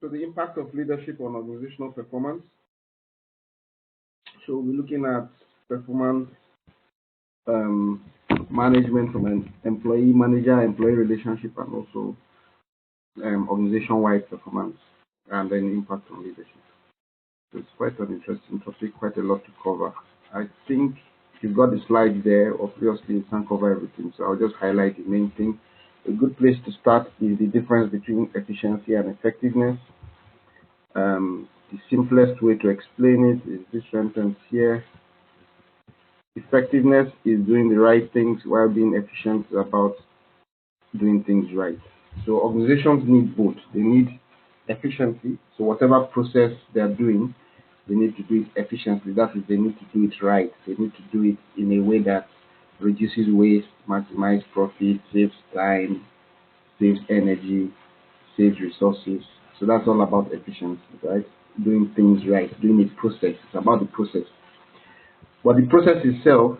So the impact of leadership on organizational performance. So we're looking at performance management from an employee manager employee relationship, and also organization-wide performance, and then impact on leadership. So it's quite an interesting topic, quite a lot to cover. I think you've got the slides there. Obviously, you can't cover everything, so I'll just highlight the main thing. A good place to start is the difference between efficiency and effectiveness. The simplest way to explain it is this sentence here. Effectiveness is doing the right things, while being efficient is about doing things right. So organizations need both. They need efficiency. So whatever process they are doing, they need to do it efficiently. That is, they need to do it right. They need to do it in a way that reduces waste, maximizes profit, saves time, saves energy, saves resources. So that's all about efficiency, right? Doing things right, doing a process. It's about the process. But the process itself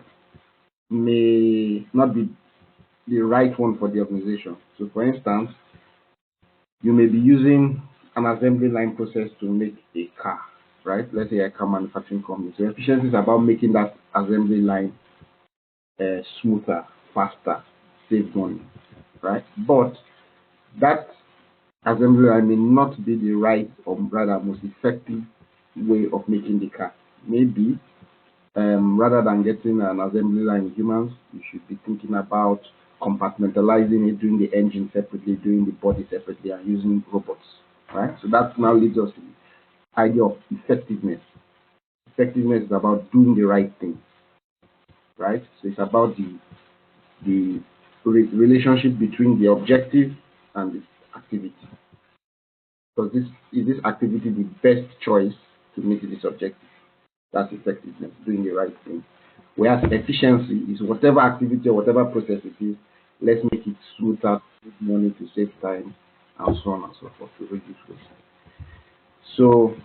may not be the right one for the organization. So for instance, you may be using an assembly line process to make a car, right? Let's say a car manufacturing company. So efficiency is about making that assembly line smoother, faster, save money, right? But that assembly line may not be the right, or rather most effective way of making the car. Maybe rather than getting an assembly line with humans, you should be thinking about compartmentalizing it, doing the engine separately, doing the body separately, and using robots, right? So that now leads us to the idea of effectiveness. Effectiveness is about doing the right thing, right? So it's about the relationship between the objective and the activity. So is this activity the best choice to meet this objective? That's effectiveness, doing the right thing. Whereas efficiency is whatever activity or whatever process it is, let's make it smoother, save money to save time, and so on and so forth to reduce waste. So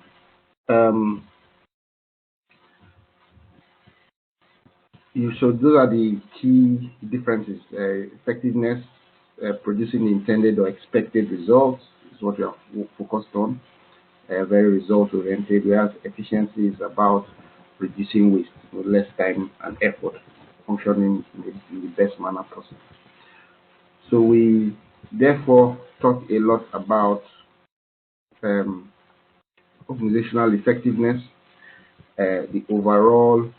so those are the key differences. Effectiveness, producing the intended or expected results, is what we are focused on. Very result oriented, whereas efficiency is about reducing waste with less time and effort, functioning in the best manner possible. So we therefore talk a lot about organizational effectiveness, the overall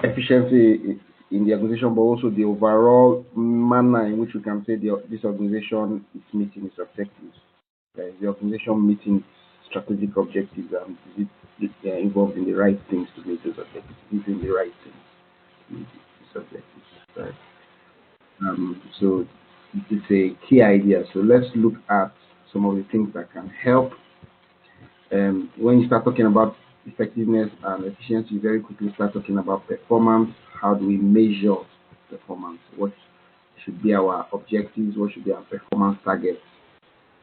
efficiency in the organization, but also the overall manner in which we can say this organization is meeting its objectives. The organization meeting strategic objectives, and is it involved in the right things to meet those objectives, using the right things to meet these objectives, right? So it's a key idea. So let's look at some of the things that can help. When you start talking about effectiveness and efficiency, very quickly start talking about performance. How do we measure performance? What should be our objectives? What should be our performance targets?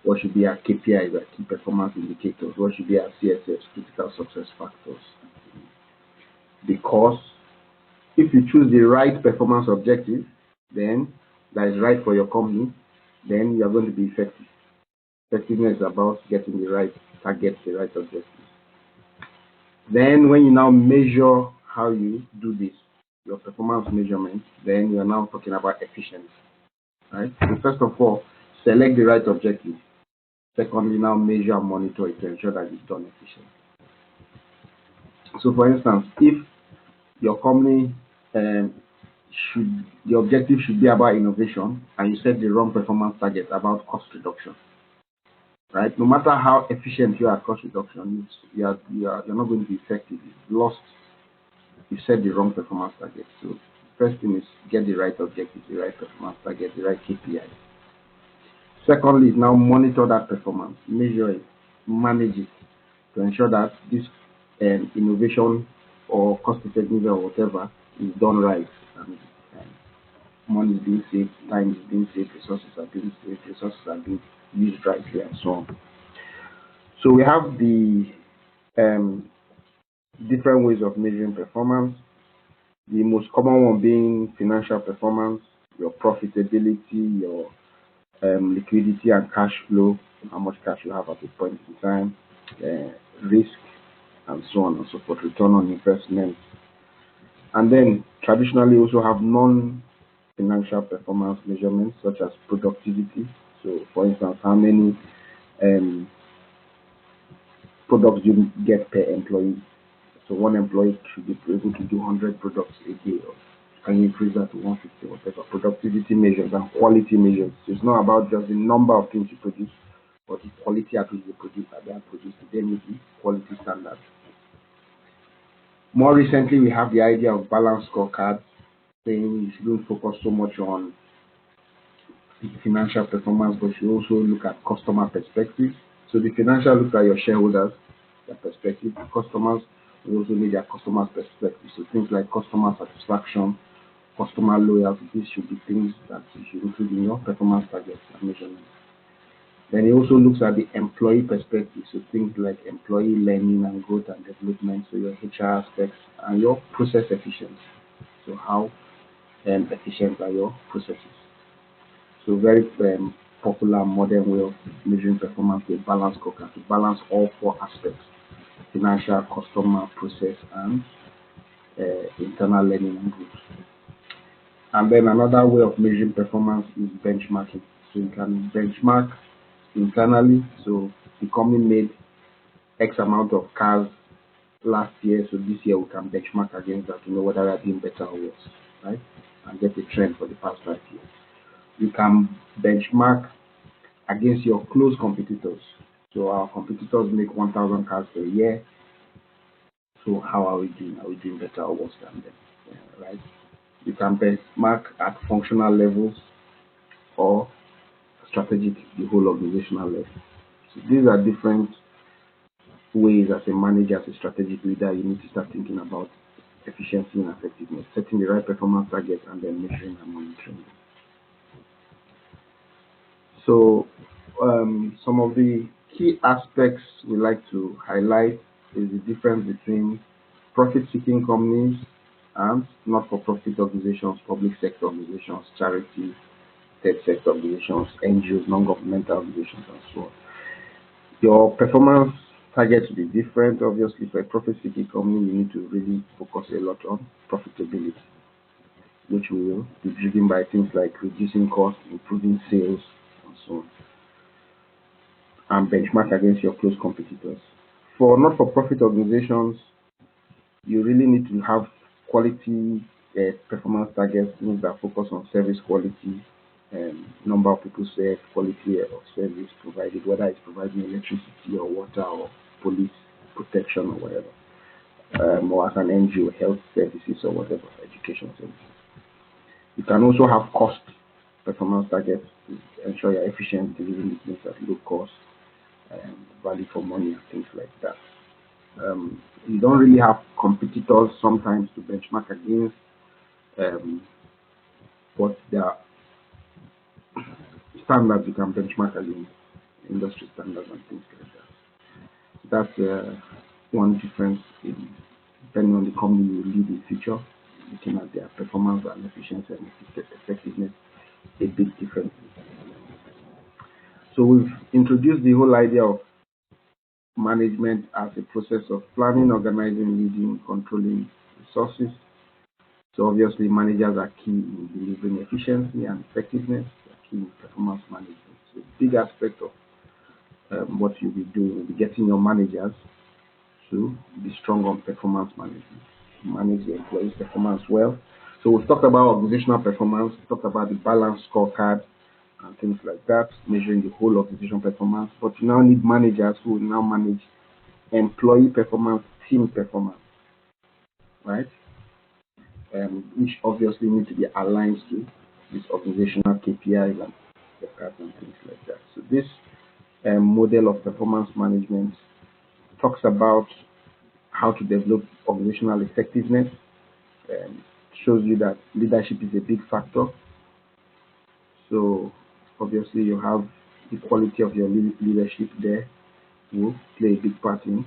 What should be our KPIs, our key performance indicators? What should be our CSFs, critical success factors? Because if you choose the right performance objective, then that is right for your company, then you are going to be effective. Effectiveness is about getting the right targets, the right objectives. Then when you now measure how you do this, your performance measurement, then you are now talking about efficiency, right? So first of all, select the right objective. Secondly, now measure and monitor it to ensure that it's done efficiently. So for instance, if your company the objective should be about innovation, and you set the wrong performance target about cost reduction, right? No matter how efficient you are at cost reduction, you're not going to be effective. You've lost. You set the wrong performance target. So first thing is get the right objective, the right performance target, the right KPI. Secondly, is now monitor that performance, measure it, manage it to ensure that this innovation or cost effectiveness or whatever is done right, and money is being saved, time is being saved, resources are being saved, resources are being used rightly, and so on. So we have the different ways of measuring performance. The most common one being financial performance, your profitability, your liquidity and cash flow, how much cash you have at a point in time, risk, and so on and so forth, return on investment. And then traditionally also have non-financial performance measurements such as productivity. So for instance, how many um, products do you get per employee? So one employee should be able to do 100 products a day, or can you increase that to 150, whatever. Productivity measures and quality measures. So it's not about just the number of things you produce, but the quality at which you produce, that they are produced, they meet the quality standards. More recently, we have the idea of balanced scorecards, saying you shouldn't focus so much on the financial performance, but you also look at customer perspective. So the financial looks at your shareholders, their perspective. The customers will also need their customers' perspective. So things like customer satisfaction, customer loyalty, these should be things that you should include in your performance targets and measurements. Then it also looks at the employee perspective, so things like employee learning and growth and development, so your HR aspects and your process efficiency. So how efficient are your processes? So very popular modern way of measuring performance with balance scorecard to balance all four aspects: financial, customer, process, and internal learning and growth. And then another way of measuring performance is benchmarking. So you can benchmark internally. So the company made X amount of cars last year, so this year we can benchmark against that to know whether they're doing better or worse, right? And get a trend for the past 5 years. You can benchmark against your close competitors. So our competitors make 1,000 cars per year. So how are we doing? Are we doing better or worse than them? Yeah, right? You can benchmark at functional levels or strategic, the whole organizational level. So these are different ways as a manager, as a strategic leader, you need to start thinking about efficiency and effectiveness, setting the right performance targets, and then measuring and monitoring them. So some of the key aspects we like to highlight is the difference between profit-seeking companies and not-for-profit organizations, public sector organizations, charities, third sector organizations, NGOs, non-governmental organizations, and so on. Your performance targets will be different. Obviously, for a profit-seeking company, you need to really focus a lot on profitability, which will be driven by things like reducing costs, improving sales, and so on, and benchmark against your close competitors. For not-for-profit organizations, you really need to have quality performance targets, things that focus on service quality, number of people served, quality of service provided, whether it's providing electricity or water or police protection or whatever, or as an NGO, health services or whatever, education services. You can also have cost performance targets to ensure you're efficient, delivering the things at low cost, value for money, and things like that. You don't really have competitors sometimes to benchmark against, but there are standards you can benchmark against, industry standards and things like that. That's one difference depending on the company you lead in future, looking at their performance and efficiency and effectiveness, a big difference. So we've introduced the whole idea of management as a process of planning, organizing, leading, controlling resources. So obviously managers are key in delivering efficiency and effectiveness, they're key in performance management. So a big aspect of what you'll be doing will be getting your managers to be strong on performance management, manage the employees' performance well. So we've talked about organizational performance, we've talked about the balanced scorecard and things like that, measuring the whole organization performance. But you now need managers who will now manage employee performance, team performance, right? Which obviously need to be aligned to this organizational KPIs and scorecards and things like that. So this model of performance management talks about how to develop organizational effectiveness, shows you that leadership is a big factor. So obviously you have the quality of your leadership there will play a big part in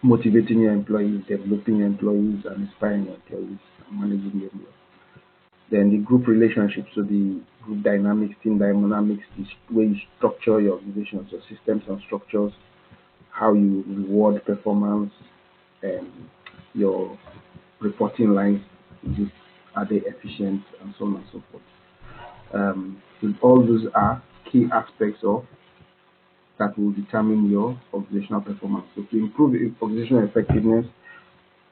motivating your employees, developing your employees, and inspiring your employees, and managing them well. Then the group relationships, so the group dynamics, team dynamics, the way you structure your organization, so systems and structures, how you reward performance, and your reporting lines, are they efficient, and so on and so forth. So all those are key aspects of that will determine your organizational performance. So to improve organizational effectiveness,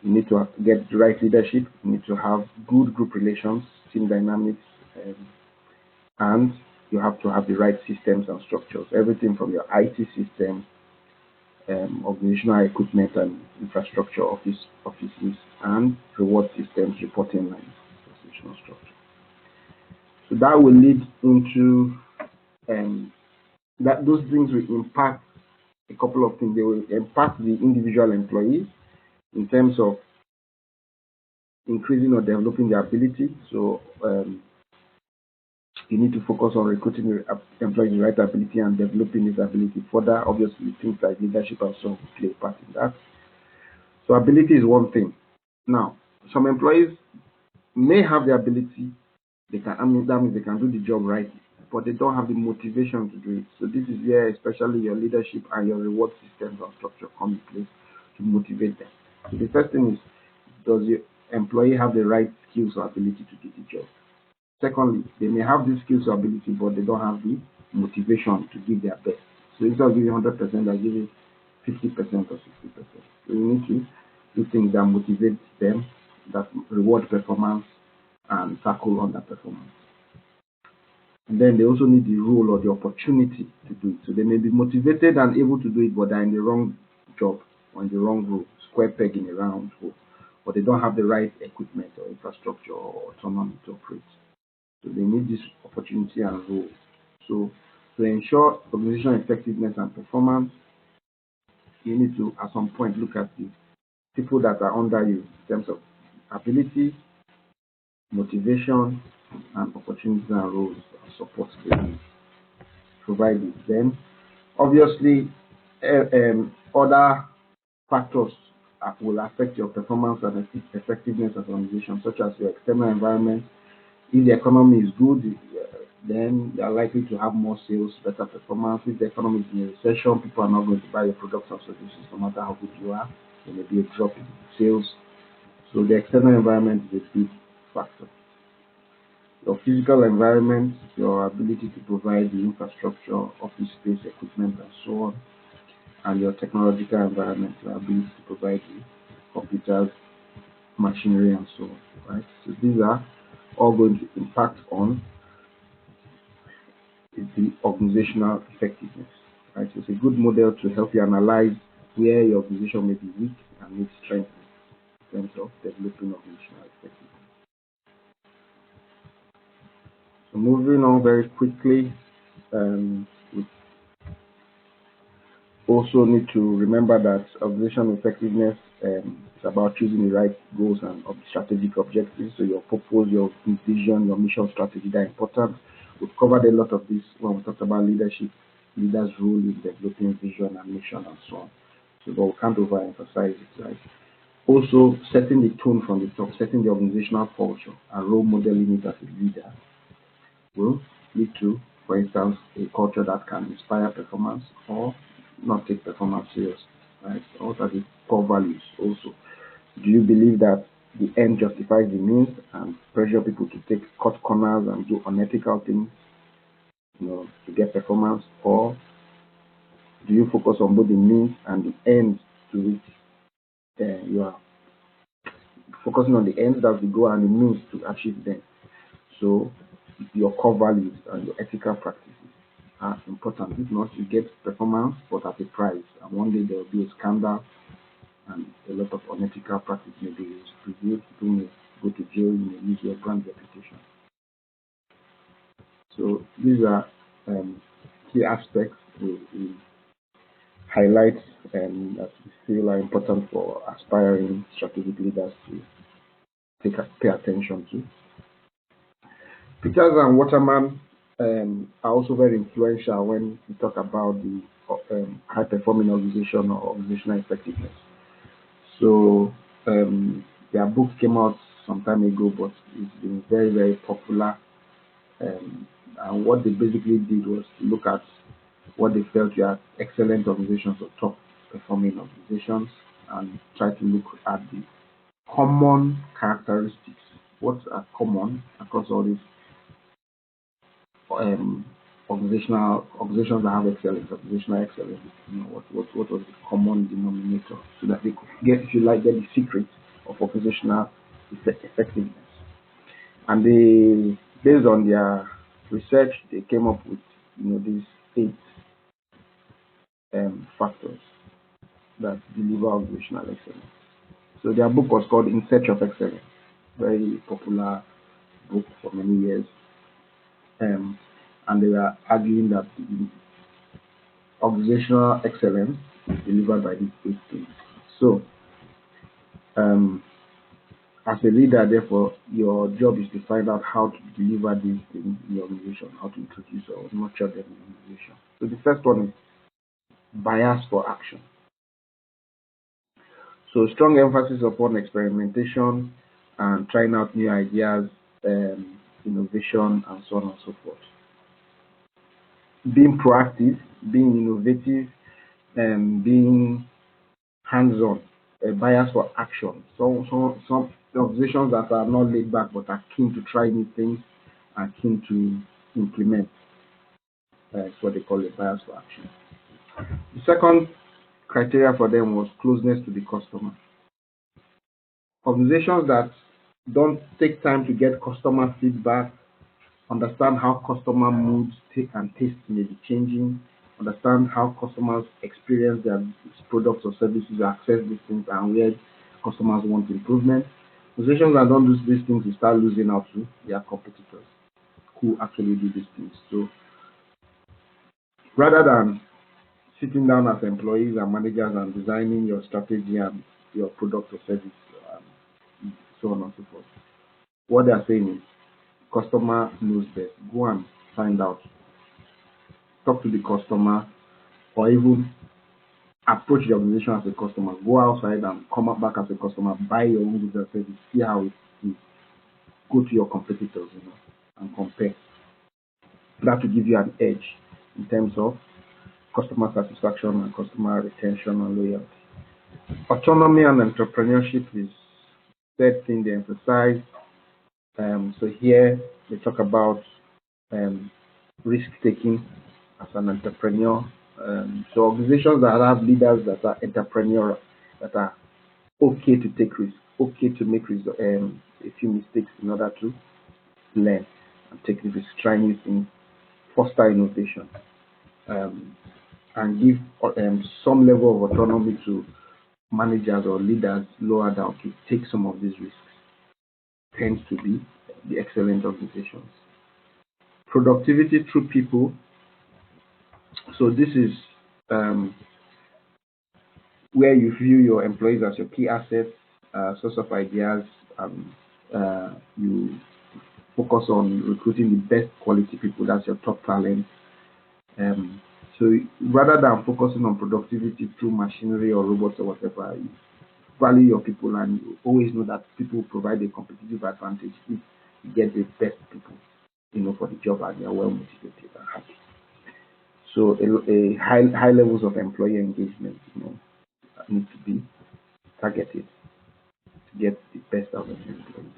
you need to get the right leadership, you need to have good group relations, team dynamics, and you have to have the right systems and structures. Everything from your IT system, organizational equipment and infrastructure, offices, and reward systems, reporting lines, organizational structure. So that will lead into that those things will impact a couple of things. They will impact the individual employees in terms of increasing or developing their ability. So you need to focus on recruiting the employees with the right ability and developing this ability further. Obviously, things like leadership and so on play a part in that. So ability is one thing. Now, some employees may have the ability, that means they can do the job right, but they don't have the motivation to do it. So this is where especially your leadership and your reward systems and structure come in place to motivate them. So the first thing is, does your employee have the right skills or ability to do the job? Secondly, they may have the skills or ability, but they don't have the motivation to give their best. So instead of giving 100%, they give it 50% or 60%. So you need to do things that motivate them, that reward performance, and tackle underperformance. And then they also need the role or the opportunity to do it. So they may be motivated and able to do it, but they're in the wrong job or in the wrong role, square peg in a round hole, but they don't have the right equipment or infrastructure or autonomy to operate. So they need this opportunity and role. So to ensure organizational effectiveness and performance, you need to at some point look at the people that are under you in terms of ability, motivation, and opportunities and roles and support they need provided. Then obviously other factors will affect your performance and effectiveness as an organization, such as your external environment. If the economy is good, then you are likely to have more sales, better performance. If the economy is in a recession, people are not going to buy your products or services no matter how good you are. There may be a drop in sales. So the external environment is a big factor. Your physical environment, your ability to provide the infrastructure, office space, equipment, and so on, and your technological environment, your ability to provide the computers, machinery, and so on. Right. So these are all going to impact on the organizational effectiveness. Right. So it's a good model to help you analyze where your organization may be weak and needs strength in terms of developing organizational effectiveness. So moving on very quickly, we also need to remember that organizational effectiveness is about choosing the right goals and strategic objectives. So your purpose, your vision, your mission, strategy, they're important. We've covered a lot of this when we talked about leadership, leaders' role in developing vision and mission and so on. So, but we can't overemphasize it, right? Also, setting the tone from the top, setting the organizational culture and role modeling it as a leader will lead to, for instance, a culture that can inspire performance or not take performance serious, right? So what are the core values also? Do you believe that the end justifies the means and pressure people to take cut corners and do unethical things, to get performance, or do you focus on both the means and the end to which you are focusing on the end, that's the goal, and the means to achieve them? So your core values and your ethical practices are important. If not, you get performance but at a price, and one day there will be a scandal and a lot of unethical practice may be revealed. People may go to jail, you may lose your brand reputation. So these are key aspects we highlight and that we feel are important for aspiring strategic leaders to pay attention to. Peters and Waterman are also very influential when we talk about the high-performing organization or organizational effectiveness. So their book came out some time ago, but it's been very, very popular. And what they basically did was to look at what they felt were excellent organizations or top performing organizations and try to look at the common characteristics. What are common across all these organizations that have excellence, organizational excellence? What was the common denominator so that they could get, if you like, get the secret of organizational effectiveness. And they, based on their research, they came up with these 8 factors that deliver organizational excellence. So their book was called In Search of Excellence, very popular book for many years. And they were arguing that the organizational excellence is delivered by these 8 things. So, as a leader, therefore, your job is to find out how to deliver these things in the organization, how to introduce or nurture them in the organization. So the first one is bias for action. So strong emphasis upon experimentation and trying out new ideas, innovation, and so on and so forth. Being proactive, being innovative, and being hands-on. A bias for action. So some organizations that are not laid back but are keen to try new things and keen to implement. That's what they call a bias for action. The second criteria for them was closeness to the customer. Organizations that don't take time to get customer feedback, understand how customer moods and tastes may be changing, understand how customers experience their products or services, access these things, and where customers want improvement. Organizations that don't do these things will start losing out to their competitors who actually do these things. So rather than sitting down as employees and managers and designing your strategy and your product or service, so on and so forth, what they are saying is customer knows best. Go and find out. Talk to the customer, or even approach the organization as a customer. Go outside and come back as a customer. Buy your own goods and services. See how it is. Go to your competitors, and compare. That will give you an edge in terms of customer satisfaction and customer retention and loyalty. Autonomy and entrepreneurship is the third thing they emphasize. So here they talk about risk taking as an entrepreneur. So organizations that have leaders that are entrepreneurial, that are okay to take risks, okay to make a few mistakes in order to learn and take risks, try new things, foster innovation, and give some level of autonomy to managers or leaders lower down to take some of these risks, tends to be the excellent organizations. Productivity through people. So this is where you view your employees as your key assets, source of ideas, you focus on recruiting the best quality people. That's your top talent. So rather than focusing on productivity through machinery or robots or whatever, you value your people and you always know that people provide a competitive advantage if you get the best people, for the job and they are well motivated and happy. So a high levels of employee engagement, need to be targeted to get the best out of the employees.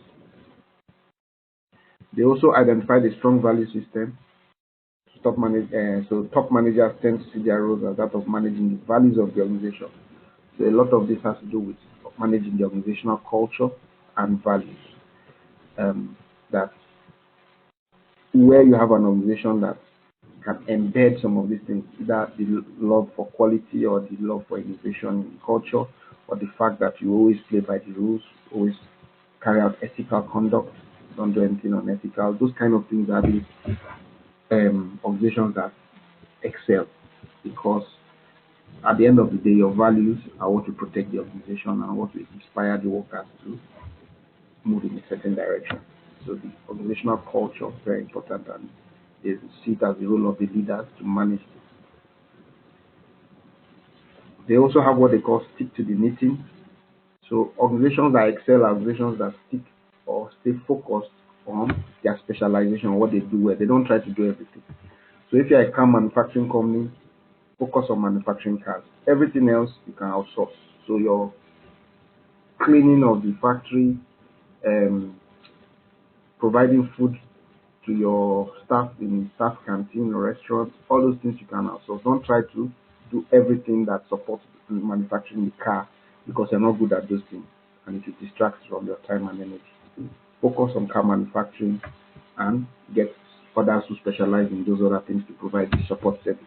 They also identified a strong value system. So top managers tend to see their roles as that of managing the values of the organization. So a lot of this has to do with managing the organizational culture and values. That where you have an organization that can embed some of these things, either the love for quality or the love for innovation in culture, or the fact that you always play by the rules, always carry out ethical conduct, don't do anything unethical. Those kind of things are the organizations that excel, because at the end of the day, your values are what will protect the organization and what will inspire the workers to move in a certain direction. So the organizational culture is very important, and they see it as the role of the leaders to manage this. They also have what they call stick to the knitting. So organizations that excel are organizations that stick or stay focused on their specialization, what they do well. They don't try to do everything. So if you're a car manufacturing company, focus on manufacturing cars. Everything else you can outsource. So your cleaning of the factory, um, providing food to your staff in staff canteen or restaurant, all those things you can outsource. Don't try to do everything that supports manufacturing the car because you're not good at those things and it will distract from your time and energy. Focus on car manufacturing and get others who specialize in those other things to provide the support services.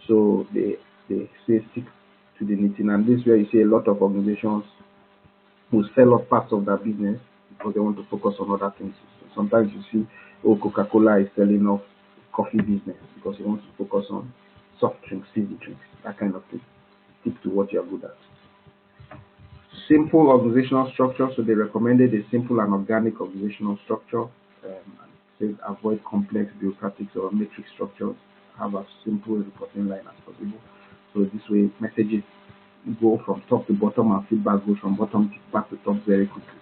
So they say stick to the knitting, and this is where you see a lot of organizations will sell off parts of their business because they want to focus on other things. So sometimes you see, oh, Coca-Cola is selling off coffee business because it wants to focus on soft drinks, fizzy drinks, that kind of thing. Stick to what you're good at. Simple organizational structure. So they recommended a simple and organic organizational structure. And says avoid complex bureaucratic or matrix structures. Have a simple reporting line as possible. So this way, messages go from top to bottom and feedback goes from bottom back to top very quickly,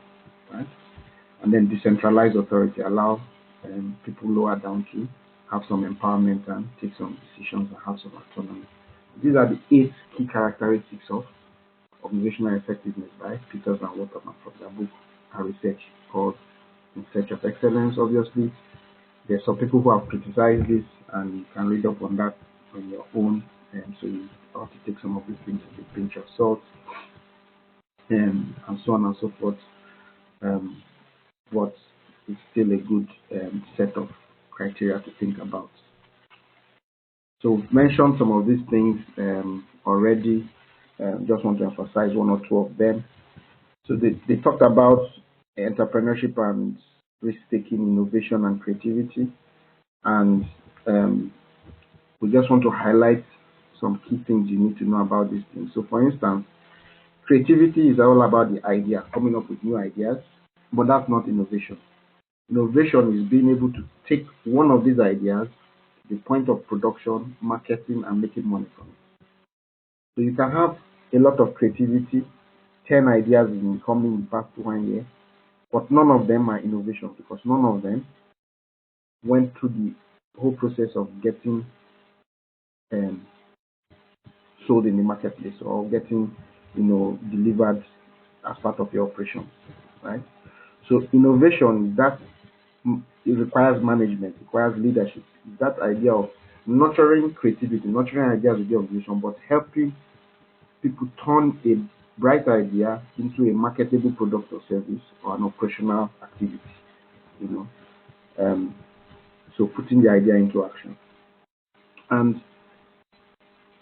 right? And then decentralized authority allow people lower down to have some empowerment and take some decisions and have some autonomy. These are the 8 key characteristics of organizational effectiveness by Peters and Waterman from their book and research called In Search of Excellence. Obviously, there's some people who have criticized this, and you can read up on that on your own. So you have to take some of these things with a pinch of salt, and so on and so forth. But it's still a good set of criteria to think about. So we've mentioned some of these things already. Just want to emphasize one or two of them. So they talked about entrepreneurship and risk-taking, innovation and creativity. And we just want to highlight some key things you need to know about these things. So for instance, creativity is all about the idea, coming up with new ideas, but that's not innovation. Innovation is being able to take one of these ideas to the point of production, marketing, and making money from it. So you can have a lot of creativity, 10 ideas in coming in the past 1 year, but none of them are innovation because none of them went through the whole process of getting sold in the marketplace or getting, delivered as part of your operation, right? So innovation it requires management, requires leadership. That idea of nurturing creativity, nurturing ideas with the organization, but helping people turn a bright idea into a marketable product or service or an operational activity. You know, so putting the idea into action. And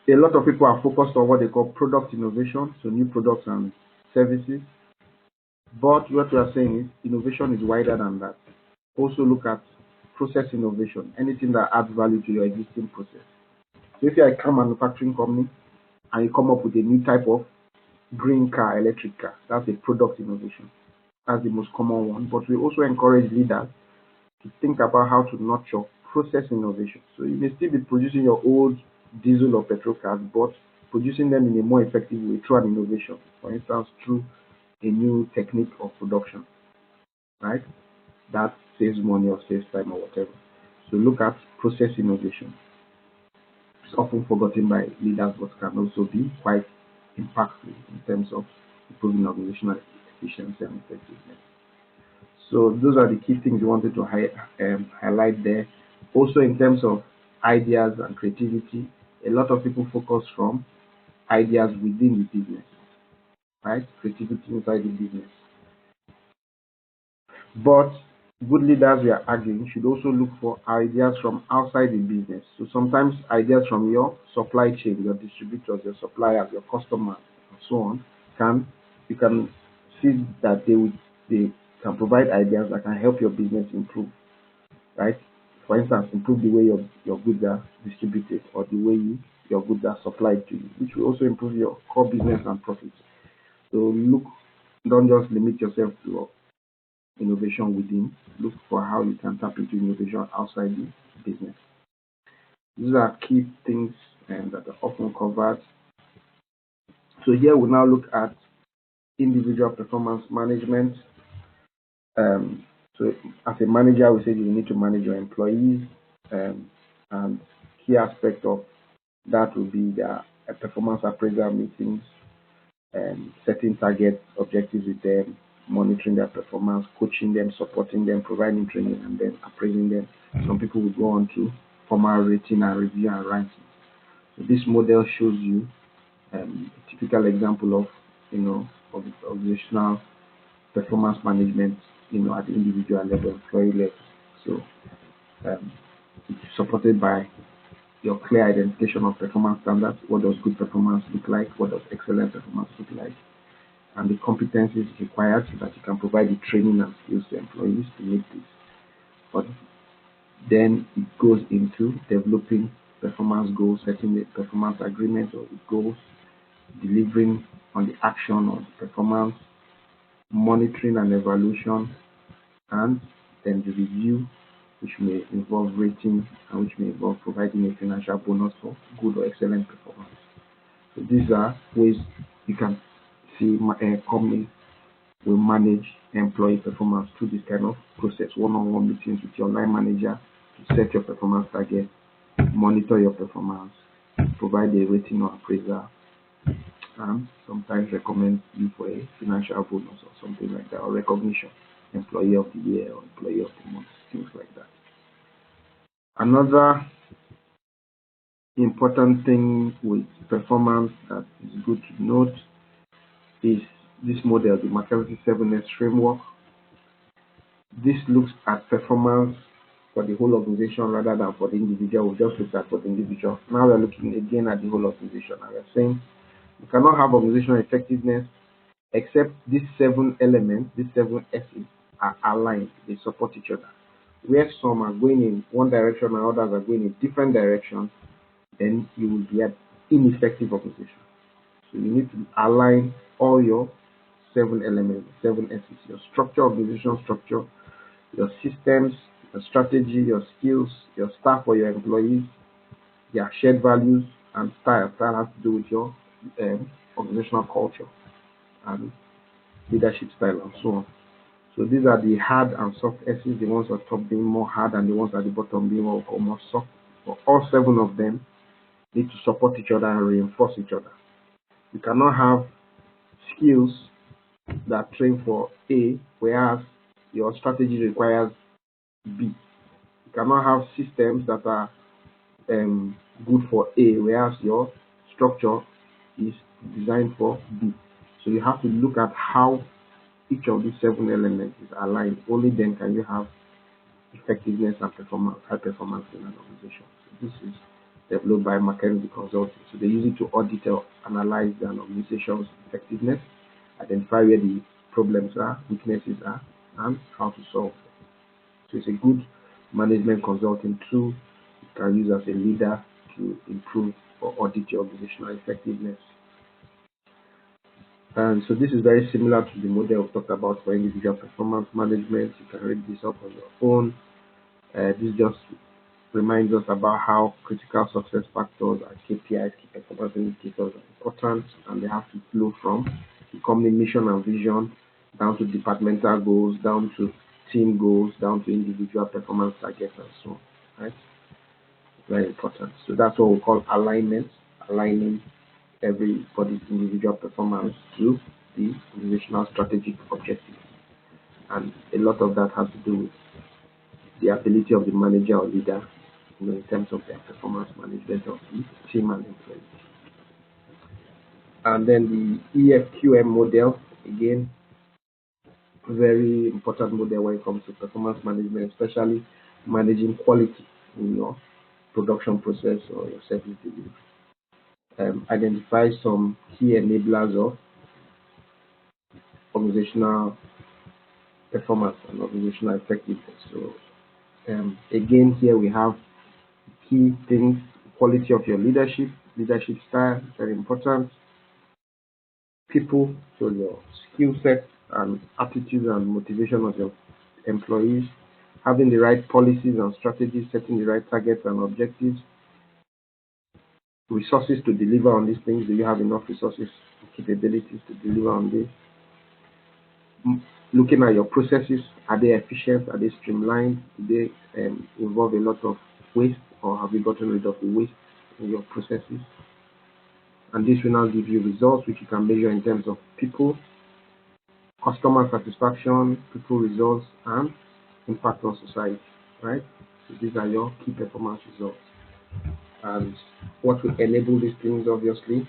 a lot of people are focused on what they call product innovation, so new products and services. But what we are saying is innovation is wider than that. Also look at process innovation, anything that adds value to your existing process. So if you're a car manufacturing company and you come up with a new type of green car, electric car, that's a product innovation. That's the most common one. But we also encourage leaders to think about how to nurture process innovation. So you may still be producing your old diesel or petrol cars, but producing them in a more effective way through an innovation. For instance, through a new technique of production, right? That saves money or saves time or whatever. So look at process innovation. It's often forgotten by leaders, but can also be quite impactful in terms of improving organizational efficiency and effectiveness. So those are the key things we wanted to highlight there. Also in terms of ideas and creativity, a lot of people focus from ideas within the business, right? Creativity inside the business. But good leaders, we are arguing, should also look for ideas from outside the business. So sometimes ideas from your supply chain, your distributors, your suppliers, your customers, and so on, you can see that they can provide ideas that can help your business improve, right? For instance, improve the way your goods are distributed or the way your goods are supplied to you, which will also improve your core business and profits. So don't just limit yourself to innovation within. Look for how you can tap into innovation outside the business. These are key things that are often covered. So here we now look at individual performance management. Um, so as a manager, we said you need to manage your employees, and key aspect of that will be the performance appraisal meetings, setting targets, objectives with them, monitoring their performance, coaching them, supporting them, providing training, and then appraising them. Some people will go on to formal rating and review and ranking. So this model shows you a typical example of, of organizational performance management, at the individual level, employee level. So um, it's supported by your clear identification of performance standards. What does good performance look like? What does excellent performance look like? And the competencies required so that you can provide the training and skills to employees to meet this. But then it goes into developing performance goals, setting the performance agreement or the goals, delivering on the action or the performance, monitoring and evaluation, and then the review, which may involve rating and which may involve providing a financial bonus for good or excellent performance. So these are ways you can see companies will manage employee performance through this kind of process, one-on-one meetings with your line manager to set your performance target, monitor your performance, provide a rating or appraisal, and sometimes recommend you for a financial bonus or something like that, or recognition, employee of the year or employee of the month, things like that. Another important thing with performance that is good to note is this model, the MC37 Framework. This looks at performance for the whole organization rather than for the individual. We just looked at for the individual. Now we're looking again at the whole organization, and we're saying you cannot have organizational effectiveness except these 7 elements, these 7 S's are aligned. They support each other. Where some are going in one direction and others are going in different directions, then you will be an ineffective organization. So you need to align all your 7 elements, 7 S's, your structure, organizational structure, your systems, your strategy, your skills, your staff or your employees, their shared values, and style. Style has to do with your organizational culture and leadership style and so on. So these are the hard and soft S's, the ones at top being more hard and the ones at the bottom being more soft. But all 7 of them need to support each other and reinforce each other. You cannot have skills that train for A, whereas your strategy requires B. You cannot have systems that are good for A, whereas your structure is designed for B. So you have to look at how each of these 7 elements is aligned. Only then can you have effectiveness and performance, high performance in an organization. So this is developed by McKinsey Consulting. So they use it to audit or analyze an organization's effectiveness, identify where the problems are, weaknesses are, and how to solve them. So it's a good management consulting tool you can use as a leader to improve or audit your organizational effectiveness. And so this is very similar to the model we talked about for individual performance management. You can read this up on your own. This just reminds us about how critical success factors and KPIs, key performance indicators, are important, and they have to flow from the company mission and vision down to departmental goals, down to team goals, down to individual performance targets, and so on. Right? Very important. So that's what we call alignment, aligning everybody's individual performance to the organizational strategic objectives. And a lot of that has to do with the ability of the manager or leader, in terms of their performance management of the team and employees. And then the EFQM model, again, very important model when it comes to performance management, especially managing quality in your production process or your service delivery. Identify some key enablers of organizational performance and organizational effectiveness. So again, here we have key things: quality of your leadership style, very important. People, so your skill set and attitude and motivation of your employees, having the right policies and strategies, setting the right targets and objectives, resources to deliver on these things. Do you have enough resources and capabilities to deliver on this? looking at your processes. Are they efficient? Are they streamlined? Do they involve a lot of waste, or have you gotten rid of the waste in your processes? And this will now give you results which you can measure in terms of people, customer satisfaction, people results, and impact on society, right? So these are your key performance results. And what will enable these things, obviously,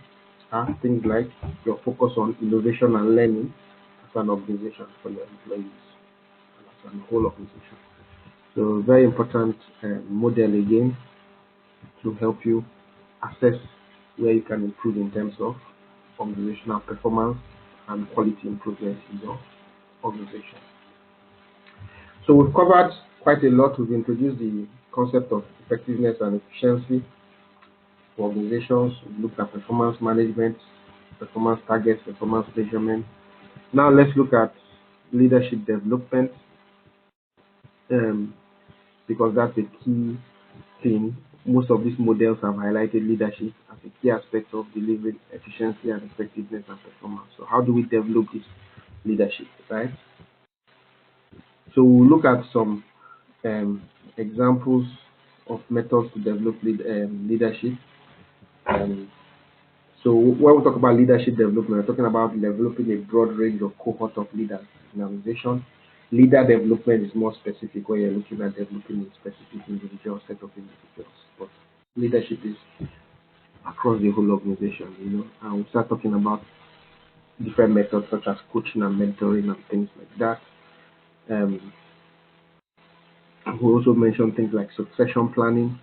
are things like your focus on innovation and learning as an organization for your employees and as a whole organization. So very important model again to help you assess where you can improve in terms of organizational performance and quality improvement in your organization. So we've covered quite a lot. We've introduced the concept of effectiveness and efficiency for organizations. We've looked at performance management, performance targets, performance measurement. Now let's look at leadership development, because that's a key thing. Most of these models have highlighted leadership as a key aspect of delivering efficiency and effectiveness and performance. So how do we develop this leadership, right? So we'll look at some examples of methods to develop leadership. So when we talk about leadership development, we're talking about developing a broad range of cohort of leaders in an organization. Leader development is more specific, where you're looking at developing a specific individual, set of individuals. But leadership is across the whole organization, and we'll start talking about different methods such as coaching and mentoring and things like that. We also mention things like succession planning.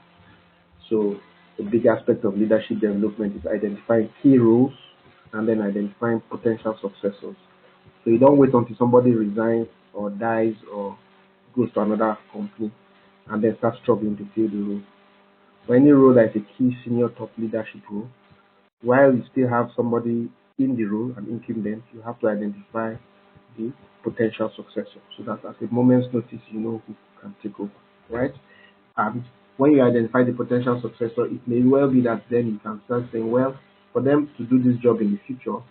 So a big aspect of leadership development is identifying key roles and then identifying potential successors. So you don't wait until somebody resigns or dies or goes to another company and then start struggling to fill the role. For any role that is a key senior top leadership role, while you still have somebody in the role, an incumbent, you have to identify the potential successor, so that at a moment's notice you know who can take over, right? And when you identify the potential successor, it may well be that then you can start saying, well, for them to do this job in the future,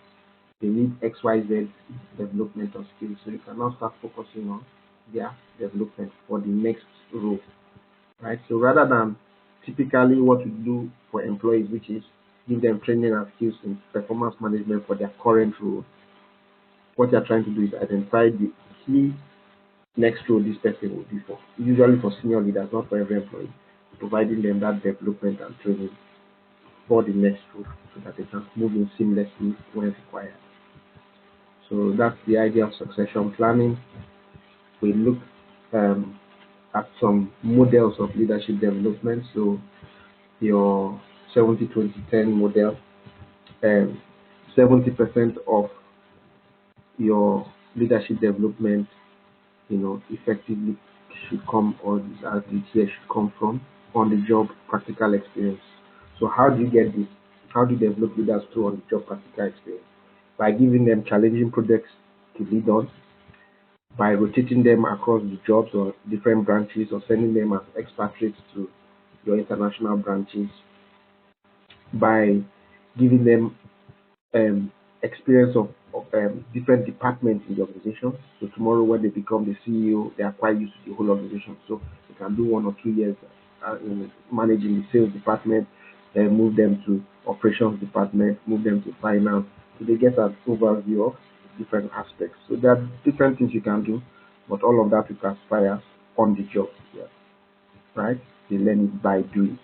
they need XYZ development of skills. So you can now start focusing on their development for the next role, right? So rather than typically what we do for employees, which is give them training and skills in performance management for their current role, what you're trying to do is identify the key next role this person will be for, usually for senior leaders, not for every employee, providing them that development and training for the next role so that they can move in seamlessly when required. So that's the idea of succession planning. We look at some models of leadership development. So your 70-20-10 model, 70% of your leadership development, effectively should come, or as the here should come from on the job practical experience. So how do you get this? How do you develop leaders through on the job practical experience? By giving them challenging projects to lead on, by rotating them across the jobs or different branches, or sending them as expatriates to your international branches, by giving them experience of different departments in the organization. So tomorrow when they become the CEO, they are quite used to the whole organization. So they can do 1 or 2 years managing the sales department, then move them to operations department, move them to finance. So they get an overview of different aspects. So there are different things you can do, but all of that will classify as on the job. Yeah. Right? They learn it by doing.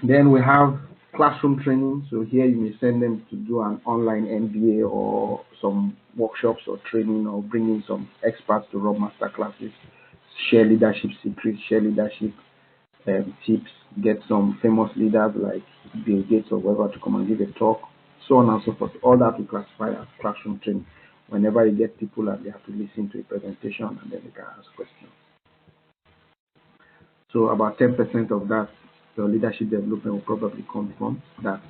Then we have classroom training. So here you may send them to do an online MBA or some workshops or training, or bring in some experts to run master classes, share leadership secrets, share leadership tips, get some famous leaders like Bill Gates or whoever to come and give a talk, so on and so forth. All that we classify as classroom training. Whenever you get people and they have to listen to a presentation and then they can ask questions. So about 10% of that, your leadership development will probably come from that.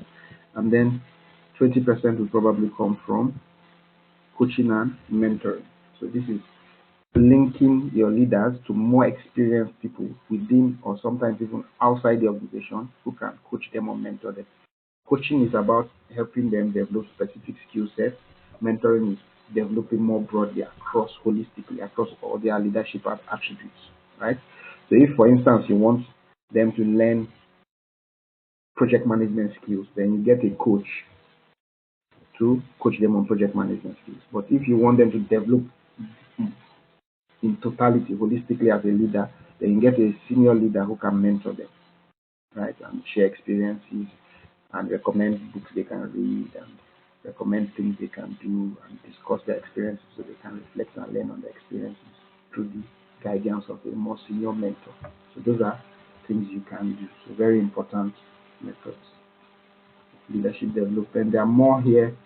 And then 20% will probably come from coaching and mentoring. So this is linking your leaders to more experienced people within or sometimes even outside the organization who can coach them or mentor them. Coaching is about helping them develop specific skill sets. Mentoring is developing more broadly across holistically across all their leadership attributes, right? So if, for instance, you want them to learn project management skills, then you get a coach to coach them on project management skills. But if you want them to develop in totality, holistically as a leader, then you get a senior leader who can mentor them, right, and share experiences and recommend books they can read and recommend things they can do and discuss their experiences so they can reflect and learn on their experiences through the guidance of a more senior mentor. So those are things you can do. So very important methods of leadership development. There are more here,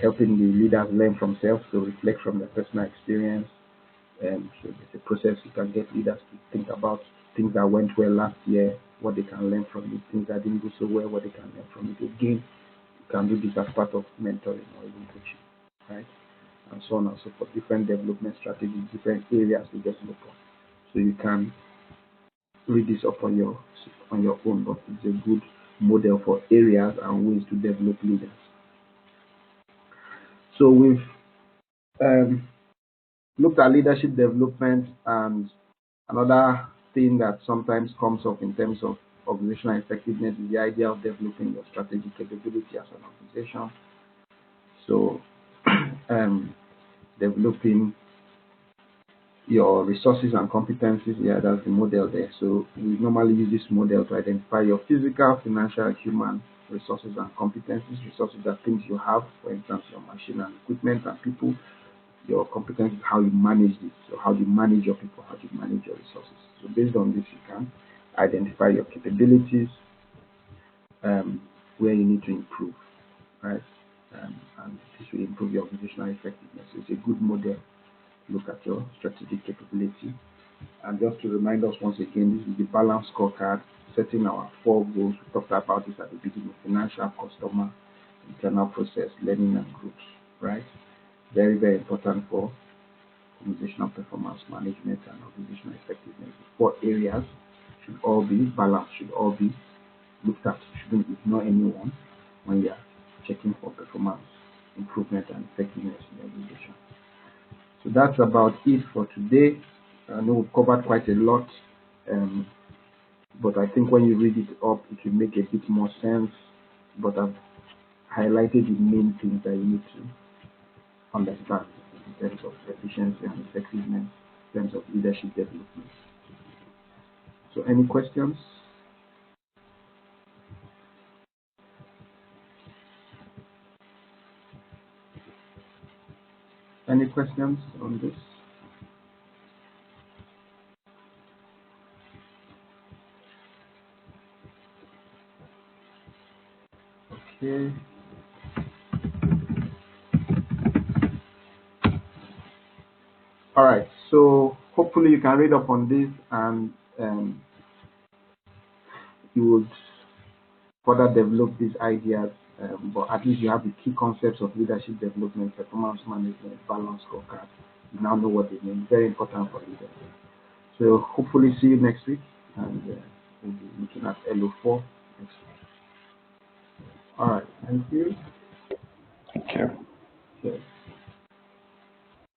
helping the leaders learn from self, so reflect from their personal experience. So it's a process you can get leaders to think about things that went well last year, what they can learn from it, things that didn't go so well, what they can learn from it. Again, you can do this as part of mentoring or even coaching, right? And so on and so forth. Different development strategies, different areas to develop on. So you can read this up on your own, but it's a good model for areas and ways to develop leaders. So we've looked at leadership development, and another thing that sometimes comes up in terms of organizational effectiveness is the idea of developing your strategic capability as an organization. So developing your resources and competencies, yeah, that's the model there. So we normally use this model to identify your physical, financial, human resources and competencies. Resources are things you have, for instance, your machine and equipment and people. Your competence is how you manage this. So how do you manage your people? How do you manage your resources? So based on this, you can identify your capabilities, where you need to improve, right? And this will improve your organizational effectiveness. So it's a good model to look at your strategic capability. And just to remind us once again, this is the balance scorecard, setting our 4 goals. We talked about this at the beginning: financial, customer, internal process, learning, and groups, right? Very, very important for organizational performance management and organizational effectiveness. The 4 areas should all be balanced, should all be looked at. You shouldn't ignore anyone when you're checking for performance improvement and effectiveness in the organization. So that's about it for today. I know we've covered quite a lot, but I think when you read it up, it will make a bit more sense. But I've highlighted the main things that you need to understand in terms of efficiency and effectiveness, in terms of leadership development. So any questions? Any questions on this? Okay. All right. So hopefully you can read up on this, and you would further develop these ideas. But at least you have the key concepts of leadership development, performance management, balance scorecard. You now know what they mean. Very important for leaders. So hopefully see you next week, and we'll be looking at LO4 next week. All right. Thank you. Thank you. Cheers.